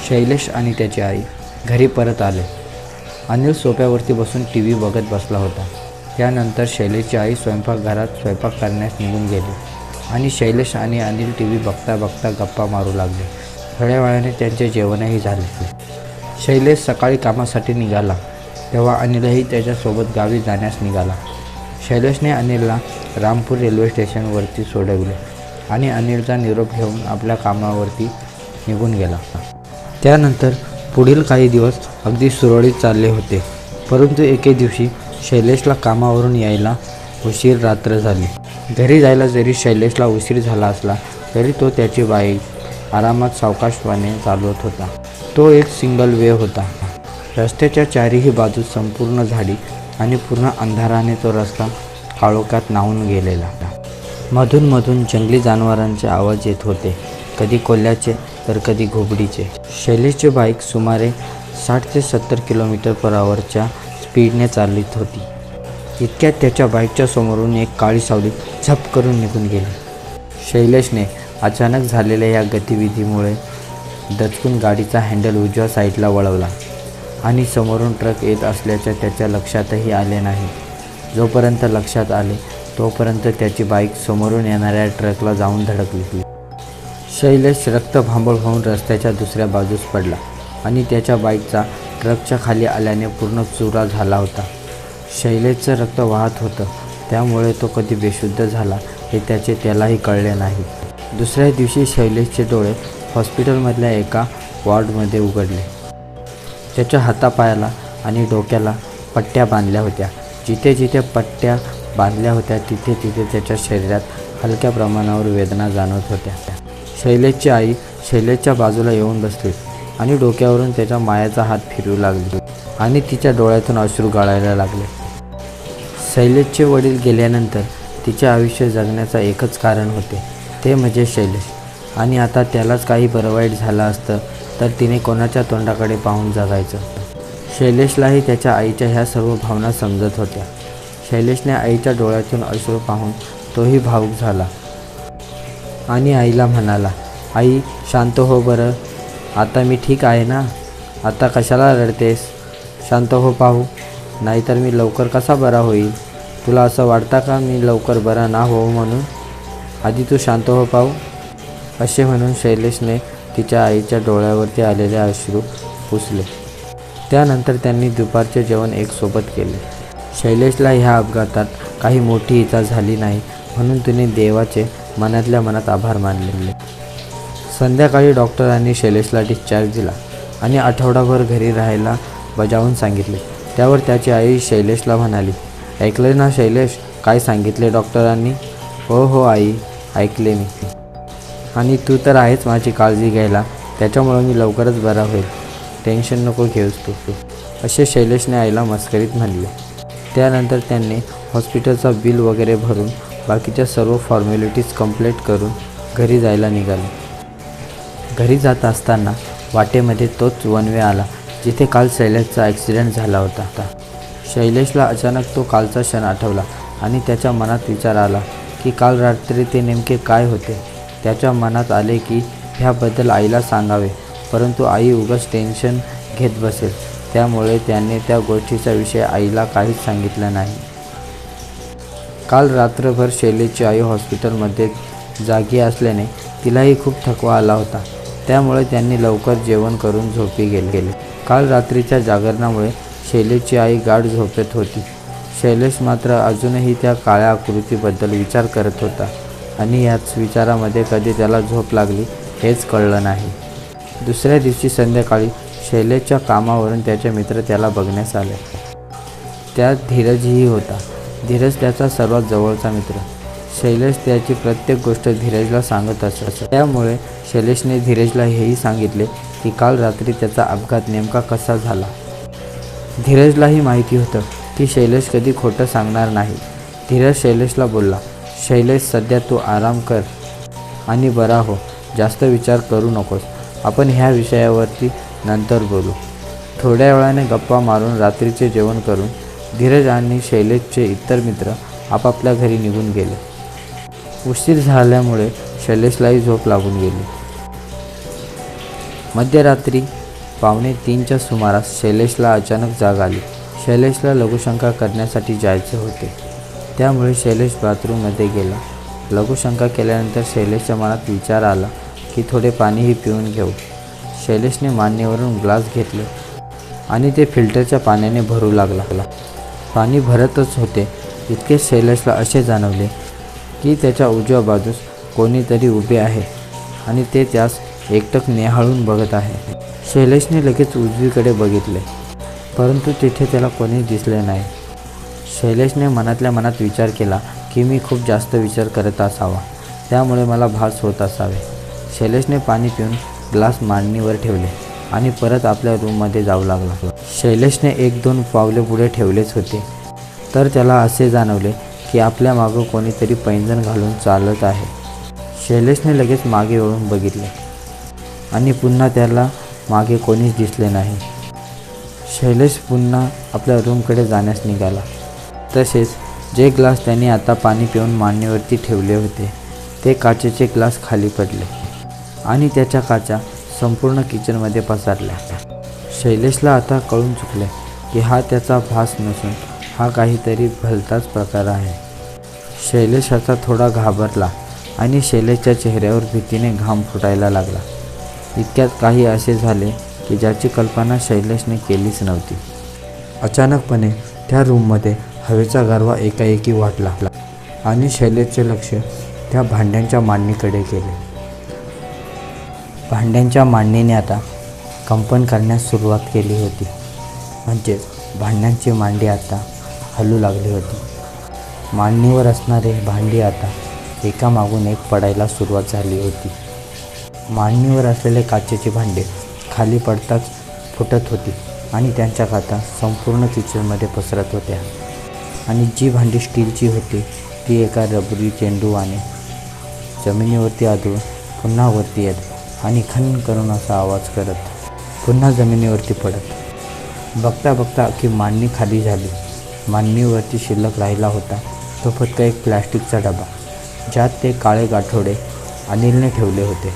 शैलेश आणि त्याची आई घरी परत आले. अनिल सोफ्यावरती बसून TV बघत बसला होता. त्यानंतर शैलेशची आई स्वयंपाकघरात स्वयंपाक करण्यास निघून गेली आणि शैलेश आणि अनिल TV बघता बघता गप्पा मारू लागले. थोड्या वेळाने त्यांचे जेवणही झाले. शैलेश सकाळी कामासाठी निघाला तेव्हा अनिलही त्याच्यासोबत गावी जाण्यास निघाला. शैलेशने अनिलला रामपूर रेल्वे स्टेशनवरती सोडवले आणि अनिलचा निरोप घेऊन आपल्या कामावरती निघून गेला. त्यानंतर पुढील काही दिवस अगदी सुरळीत चालले होते. परंतु एके दिवशी शैलेशला कामावरून यायला उशीर रात्र झाली. घरी जायला जरी शैलेशला उशीर झाला असला तरी तो त्याची बाईक आरामात सावकाशपणे चालवत होता. तो एक सिंगल वे होता. रस्त्याच्या चारही बाजूस संपूर्ण झाडी आणि पूर्ण अंधाराने तो रस्ता काळोखात न्हाऊन गेलेला. मधून मधून जंगली जनावरांचे आवाज येत होते, कधी कोल्ह्याचे तर कधी घोबडीचे. शैलेशची बाईक सुमारे 60 ते 70 km/hच्या स्पीडने चालत होती. इतक्यात त्याच्या बाईकच्या समोरून एक काळी सावली झप करून निघून गेली. शैलेशने अचानक झालेल्या या गतिविधीमुळे दचकून गाडीचा हँडल उजव्या साईडला वळवला आणि समोरून ट्रक येत असल्याचे त्याच्या लक्षातही आले नाही. जोपर्यंत लक्षात आले तोपर्यंत त्याची बाईक समोरून येणाऱ्या ट्रकला जाऊन धडकली. शैलेश रक्तभांबळ होऊन रस्त्याच्या दुसऱ्या बाजूस पडला आणि त्याच्या बाईकचा ट्रकच्या खाली आल्याने पूर्ण चुरा झाला होता. शैलेशचं रक्त वाहत होतं, त्यामुळे तो कधी बेशुद्ध झाला हे त्यालाही कळले नाही. दुसऱ्या दिवशी शैलेशचे डोळे हॉस्पिटलमधल्या एका वॉर्डमध्ये उघडले. त्याच्या हातापायाला आणि डोक्याला पट्ट्या बांधल्या होत्या. जिथे जिथे पट्ट्या बांधल्या होत्या तिथे तिथे त्याच्या शरीरात हलक्या प्रमाणावर वेदना जाणवत होत्या. शैलेशची आई शैलेशच्या बाजूला येऊन बसली आणि डोक्यावरून त्याच्या मायाचा हात फिरवू लागली आणि तिच्या डोळ्यातून अश्रू गळायला लागले. शैलेशचे वडील गेल्यानंतर तिचे आयुष्य जगण्याचं एकच कारण होते, ते म्हणजे शैलेश. आणि आता त्यालाच काही बरं वाईट झालं असतं तर तिने कोणाच्या तोंडाकडे पाहून जगायचं. शैलेशलाही त्याच्या आईच्या ह्या सर्व भावना समजत होत्या. शैलेशने आईच्या डोळ्यातून अश्रू पाहून तोही भावूक झाला आणि आईला म्हणाला, आई शांत हो बरं, आता मी ठीक आहे ना, आता कशाला रडतेस, शांत हो पाहू, नाहीतर मी लवकर कसा बरा होईल. तुला असं वाटतं का मी लवकर बरा ना हो म्हणून, आधी तू शांत हो पाहू. असे म्हणून शैलेशने तिच्या आईच्या डोळ्यावरती आलेले अश्रू पुसले. त्यानंतर त्यांनी दुपारचे जेवण एकसोबत केले. शैलेशला ह्या अपघातात काही मोठी इजा झाली नाही म्हणून तिने देवाचे मनातल्या मनात आभार मानले. संध्याकाळी डॉक्टरांनी शैलेशला डिस्चार्ज दिला आणि आठवडाभर घरी राहायला बजावून सांगितले. त्यावर त्याची आई शैलेशला म्हणाली, ऐकले ना शैलेश, काय सांगितले डॉक्टरांनी. हो हो आई, ऐकले मी. आणि तू तर आहेच माझी काळजी घ्यायला, त्याच्यामुळे मी लवकरच बरा होईल, टेन्शन नको घेऊस तू, असे शैलेशने आईला मस्करीत म्हणले. त्यानंतर त्यांनी हॉस्पिटलचा बिल वगैरे भरून बाकीच्या सर्व फॉर्मॅलिटीज कंप्लीट करून घरी जायला निघाले. घरी जात असताना वाटेमध्ये तोच वन वे आला जिथे काल शैलेशचा ॲक्सिडेंट झाला होता. शैलेशला अचानक तो कालचा क्षण आठवला आणि त्याच्या मनात विचार आला की काल रात्री ते नेमके काय होते. त्याच्या मनात आले की ह्याबद्दल आईला सांगावे, परंतु आई उगाच टेन्शन घेत बसेल, त्यामुळे त्याने त्या गोष्टीचा विषय आईला काहीच सांगितलं नाही. काल रात्रभर शैलेशची आई हॉस्पिटलमध्ये जागी असल्याने तिलाही खूप थकवा आला होता, त्यामुळे त्यांनी लवकर जेवण करून झोपी गेले. काल रात्रीच्या जागरणामुळे शैलेशची आई गाढ झोपेत होती. शैलेश मात्र अजूनही त्या काळ्या आकृतीबद्दल विचार करत होता आणि याच विचारामध्ये कधी त्याला झोप लागली हेच कळलं नाही. दुसऱ्या दिवशी संध्याकाळी शैलेशच्या कामावरून त्याचे मित्र त्याला बघण्यास आले. त्यात धीरजही होता. धीरज त्याचा सर्वात जवळचा मित्र. शैलेश त्याची प्रत्येक गोष्ट धीरजला सांगत असत. त्यामुळे शैलेशने धीरजला हेही सांगितले की काल रात्री त्याचा अपघात नेमका कसा झाला. धीरजलाही माहिती होतं की शैलेश कधी खोटं सांगणार नाही. धीरज शैलेशला बोलला, शैलेश सध्या तू आराम कर आणि बरा हो, जास्त विचार करू नकोस, आपण ह्या विषयावरती नंतर बोलू. थोड्या वेळाने गप्पा मारून रात्रीचे जेवण करून धीरज आणि शैलेशचे इतर मित्र आपापल्या घरी निघून गेले. उशीर झाल्यामुळे शैलेशलाही झोप लागून गेली. मध्यरात्री 2:45च्या सुमारास शैलेशला अचानक जाग आली. शैलेशला लघुशंका करण्यासाठी जायचे होते, त्यामुळे शैलेश बाथरूममध्ये गेला. लघुशंका केल्यानंतर शैलेशच्या मनात विचार आला की थोडे पाणीही पिऊन घेऊ. शैलेशने मांडणीवरून ग्लास घेतले आणि ते फिल्टरच्या पाण्याने भरू लागला. पाणी भरतच होते इतकेच शैलेशला असे जाणवले की त्याच्या उजव्या बाजूस कोणीतरी उभे आहे आणि ते त्यास एकटक निहाळून बघत आहे. शैलेशने लगेच उजवीकडे बघितले, परंतु तिथे त्याला कोणी दिसले नाही. शैलेशने मनातल्या मनात विचार केला की मी खूप जास्त विचार करत असावा, त्यामुळे मला भास होत असावे. शैलेशने पाणी पिऊन ग्लास मांडणीवर ठेवले आणि परत आपल्या रूममध्ये जाऊ लागला. शैलेशने 1-2 पावले पुढे ठेवलेच होते तर त्याला असे जाणवले की आपल्या मागं कोणीतरी पैंजण घालून चालत आहे. शैलेशने लगेच मागे वळून बघितले आणि पुन्हा त्याला मागे कोणीच दिसले नाही. शैलेश पुन्हा आपल्या रूमकडे जाण्यास निघाला. तसेच जे ग्लास त्यांनी आता पाणी पिऊन मांडणीवरती ठेवले होते ते काचेचे ग्लास खाली पडले आणि त्याच्या काचा संपूर्ण किचनमध्ये पसरल्या. शैलेशला आता कळून चुकले की हा त्याचा भास नसून हा काहीतरी भलताच प्रकार आहे. शैलेश आता थोडा घाबरला आणि शैलेशच्या चेहऱ्यावर भीतीने घाम फुटायला लागला. इतक्यात काही असे झाले की ज्याची कल्पना शैलेशने केलीच नव्हती. अचानकपणे त्या रूममध्ये हवेचा गारवा एकाएकी वाढला आणि शैलेशचे लक्ष त्या भांड्यांच्या मांडणीकडे गेले. भांड्यांच्या मांडणीने आता कंपन करण्यास सुरुवात केली होती. म्हणजेच भांड्यांची मांडी आता हलू लागली होती. मांडणीवर असणारे भांडी आता एकामागून एक पडायला सुरुवात झाली होती. मांडणीवर असलेले काचेची भांडे खाली पडताच फुटत होती आणि त्यांच्या काचा संपूर्ण किचनमध्ये पसरत होत्या. आणि जी भांडी स्टीलची होती ती एका रबरी चेंडूवाने जमिनीवरती आदळून पुन्हा वरती येत आणि खन करून असा आवाज करत पुन्हा जमिनीवरती पडत. बघता बघता की मांडणी खाली झाली. मांडणीवरती शिल्लक राहिला होता तो फक्त एक प्लॅस्टिकचा डबा, ज्यात ते काळे गाठोडे अनिलने ठेवले होते.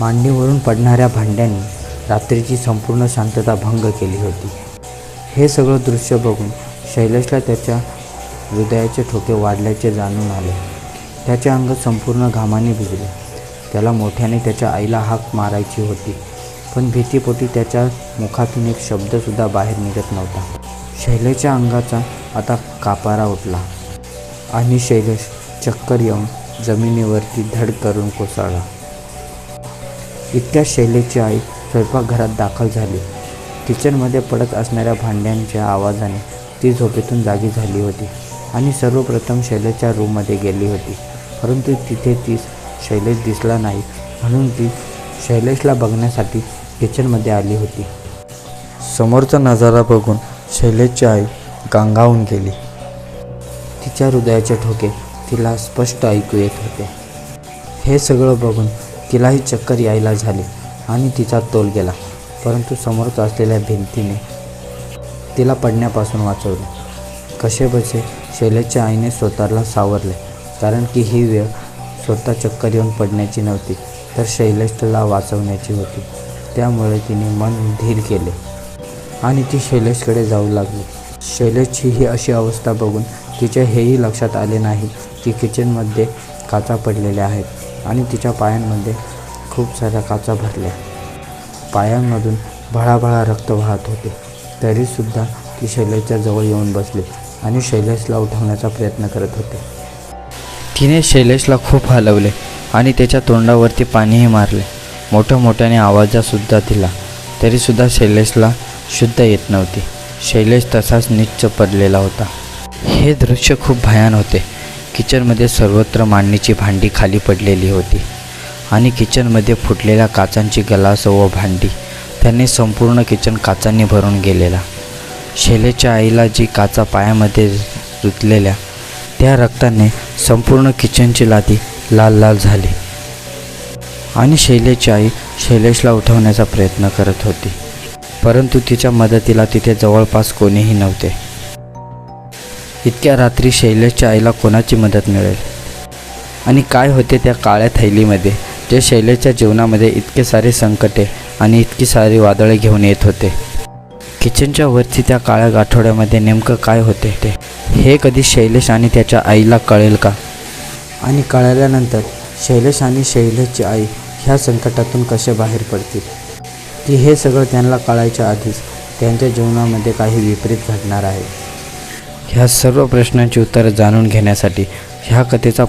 मांडणीवरून पडणाऱ्या भांड्यांनी रात्रीची संपूर्ण शांतता भंग केली होती. हे सगळं दृश्य बघून शैलेशला त्याच्या हृदयाचे ठोके वाढल्याचे जाणून आले. त्याचे अंग संपूर्ण घामाने भिजले. त्याला मोठ्याने त्याच्या आईला हाक मारायची होती, पण भीतीपोटी त्याच्या मुखातून एक शब्दसुद्धा बाहेर निघत नव्हता. शैलेशच्या अंगाचा आता कापारा उठला आणि शैलेश चक्कर येऊन जमिनीवरती धड करून कोसळला. इतक्यात शैलेशची आई स्वयंपाकघरात दाखल झाली. किचनमध्ये पडत असणाऱ्या भांड्यांच्या आवाजाने ती झोपेतून जागी झाली होती आणि सर्वप्रथम शैलेशच्या रूममध्ये गेली होती. परंतु तिथे ती शैलेश दिसला नाही, म्हणून ती शैलेशला बघण्यासाठी किचनमध्ये आली होती. समोरचा नजारा बघून शैलेशची आई गांगावून गेली. तिच्या हृदयाचे ठोके तिला स्पष्ट ऐकू येत होते. हे सगळं बघून तिलाही चक्कर यायला झाली आणि तिचा तोल गेला. परंतु समोरच असलेल्या भिंतीने तिला पडण्यापासून वाचवले. कसेबसे शैलेशच्या आईने स्वतःला सावरले, कारण की ही वेळ स्वतः चक्कर येऊन पडण्याची नव्हती, तर शैलेशला वाचवण्याची होती. त्यामुळे तिने मन धीर केले आणि ती शैलेशकडे जाऊ लागली. शैलेशची ही अशी अवस्था बघून तिच्या हेही लक्षात आले नाही की किचनमध्ये काचा पडलेल्या आहेत आणि तिच्या पायांमध्ये खूप साऱ्या काचा भरल्या. पायांमधून भळाभळा रक्त वाहत होते. तरीसुद्धा ती शैलेशच्या जवळ येऊन बसली आणि शैलेशला उठवण्याचा प्रयत्न करत होते. तिने शैलेशला खूप हलवले आणि त्याच्या तोंडावरती पाणीही मारले. मोठ्याने आवाजासुद्धा दिला, तरीसुद्धा शैलेशला शुद्ध येत नव्हती. शैलेश तसाच नीच्च पडलेला होता. हे दृश्य खूप भयान होते. किचनमध्ये सर्वत्र मांडणीची भांडी खाली पडलेली होती आणि किचनमध्ये फुटलेल्या काचांची गलास व भांडी त्यांनी संपूर्ण किचन काचांनी भरून गेलेला. शैलेशच्या आईला जी काचा पायामध्ये रुतलेल्या त्या रक्ताने संपूर्ण किचनची लादी लाल झाली आणि शैलेशची आई शैलेशला उठवण्याचा प्रयत्न करत होती, परंतु तिच्या मदतीला तिथे जवळपास कोणीही नव्हते. इतक्या रात्री शैलेशच्या आईला कोणाची मदत मिळेल आणि काय होते त्या काळ्या थैलीमध्ये जे शैलेशच्या जीवनामध्ये इतके सारे संकटे आणि इतकी सारी वादळे घेऊन येत होते. किचनच्या वरती त्या काळ्या गाठोड्यामध्ये नेमकं काय होते ते हे कधी शैलेश आणि त्याच्या आईला कळेल का? आणि कळाल्यानंतर शैलेश आणि शैलेशची आई ह्या संकटातून कसे बाहेर पडतील की हे सगळं त्यांना कळायच्या आधीच त्यांच्या जीवनामध्ये काही विपरीत घडणार आहे. ह्या सर्व प्रश्नांची उत्तरं जाणून घेण्यासाठी ह्या कथेचा